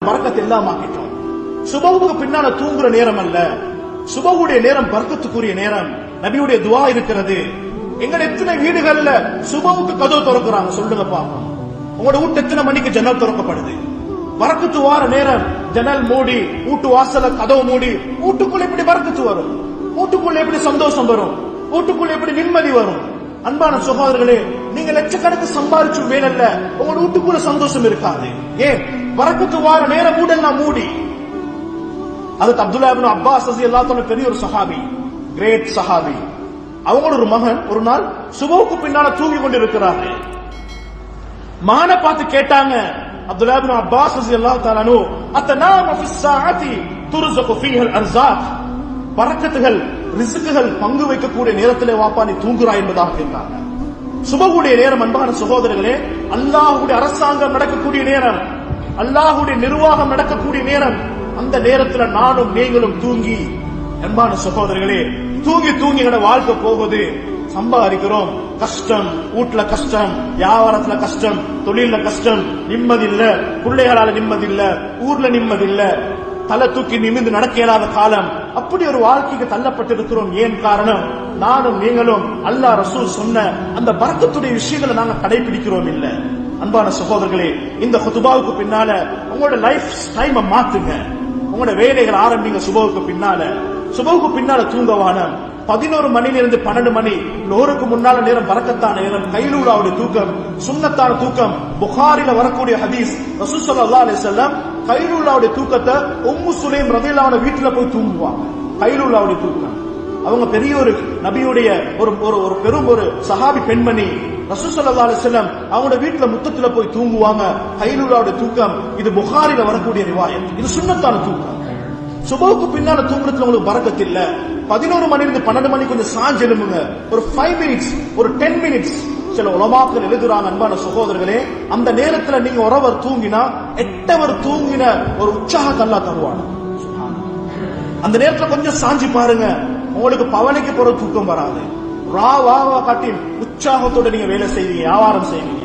பரக்கத் எல்லாம் ஆக்கிட்டோம். சுபஹுக்கு பின்னால தூங்குற நேரம் அல்ல, சுபஹுடைய நேரம் பரக்கத்துக்குரிய நேரம். நபியுடைய துஆ இருக்கிறது. எங்க எத்தனை வீடுகள்ல சுபஹுக்கு கதவு திறக்கிறாங்க சொல்லுங்க பாப்போம். உங்களோட வீட்டு எத்தனை மணிக்கு ஜன்னல் திறக்கப்படுது? பரக்கத்து வார நேரம் ஜன்னல் மூடி, வீட்டு வாசல கதவு மூடி, வீட்டுக்குள்ள எப்படி பரக்கத்து வரும்? வீட்டுக்குள்ள எப்படி சந்தோஷம் வரும்? வீட்டுக்குள்ள எப்படி நிம்மதி வரும்? அன்பான சகோதரர்களே, நீங்க லட்சக்கணக்கு சம்பாதிச்சு வேலைல்ல, உங்களோட வீட்டுக்குள்ள சந்தோஷம் இருக்காது. ஏன்? பரக்கத்து வார நேரம் வீடெல்லாம் மூடி. அதுக்கு அப்துல்லா இப்னு அப்பாஸ் ரலியல்லாஹு அன்ஹு பெரிய ஒரு சஹாபி, கிரேட் சஹாபி. அவங்களோட ஒரு மகன் ஒரு நாள் சுபஹுக்கு பின்னால தூங்கி கொண்டிருக்கிறாரு. மகனை பார்த்து கேட்டாங்க, அப்துல்லா இப்னு அப்பாஸ் ரலியல்லாஹு தஆலா அன்ஹு, அத்தனாமு ஃபிஸ் ஸாஅத்தி துர்ஸகு ஃபீஹா அல்-அர்ஸாக், பரக்கத்துகள் ரிஸ்குகள் பங்கு வைக்கக்கூடிய நேரத்திலே வாப்பா நீ தூங்குறாய் என்பதாக கேட்டாங்க. சுபஹுடைய நேரம் அன்பான சகோதரர்களே, அல்லாஹ்வுடைய அரசாங்கம் நடக்கக்கூடிய நேரம், அல்லாஹ்வுடைய நிர்வாகம் நடக்கக்கூடிய நேரம். அந்த நேரத்தில் நானும் நீங்களும் தூங்கி, அன்பான சகோதரர்களே, தூங்கி தூங்கி எங்களோட வாழ்க்கை போகுது. சம்பாதிக்கிறோம், கஷ்டம், வீட்டுல கஷ்டம், வியாபாரத்துல கஷ்டம், தொழில கஷ்டம், நிம்மதி இல்ல, பிள்ளைகளால நிம்மதி இல்ல, ஊர்ல நிம்மதி இல்ல, தலை தூக்கி நிமிர்ந்து நடக்க இயலாத காலம். அப்படி ஒரு வாழ்க்கைக்கு தள்ளப்பட்டிருக்கிறோம். ஏன் காரணம்? நானும் நீங்களும் அல்லாஹ் ரசூல் சொன்ன அந்த பரக்கத்துடைய விஷயங்களை நாங்க கடைபிடிக்கிறோம் இல்ல. அன்பான சகோதரர்களே, இந்த குதுபாவுக்கு பின்னால உங்களோட லைஃப் டைமை மாத்துங்க. உங்களோட வேலைகள் ஆரம்பிங்க. சுபஹுக்கு பின்னால தூங்கவான 11 மணிலிருந்து 12 மணி லோருக்கு முன்னால நேரம் பரக்கத்தான நேரம். கைலூலாவுடைய தூக்கம் சுன்னத்தான தூக்கம். புகாரில வரக்கூடிய ஹதீஸ், ரசூல் ஸல்லல்லாஹு அலைஹி வஸல்லம் கைலூலாவுடைய தூக்கத்தை உம்மு சுலைம் ரலியல்லாஹு அன்ஹா வீட்டுல போய் தூங்குவாங்க. கைலூலாவுடைய தூக்கம். அவங்க பெரிய ஒரு நபியுடைய ஒரு பெரும் ஒரு சஹாபி பெண்மணி. ரசூல் ஸல்லல்லாஹு அலைஹி வஸல்லம் அவங்களோட வீட்டுல முத்தத்துல போய் தூங்குவாங்க. கைலூலாவுடைய தூக்கம். இது புகாரில வரக்கூடிய ரிவாயத். இது சுன்னத்தான தூக்கம். சுபஹுக்கு பின்னால தூங்குறதுல உங்களுக்கு பரக்கத் இல்ல. 11 மணிலிருந்து 12 மணி கொஞ்சம் சாஞ்சு எழும்புங்க. ஒரு 5 மினிட்ஸ், ஒரு 10 மினிட்ஸ். சில உலமாக்கள் எழுதுறாங்க அன்பான சகோதரர்களே, அந்த நேரத்துல நீங்க ஒருவர் தூங்கினா 8 அவர் தூங்கின ஒரு உற்சாகத்தை அல்லாஹ் தருவாங்க. அந்த நேரத்துல கொஞ்சம் சாஞ்சி பாருங்க, உங்களுக்கு பவனைக்கு போற தூக்கம் வராது. ராவா காட்டி உற்சாகத்தோட நீங்க வேலை செய்வீங்க, வியாபாரம் செய்வீங்க.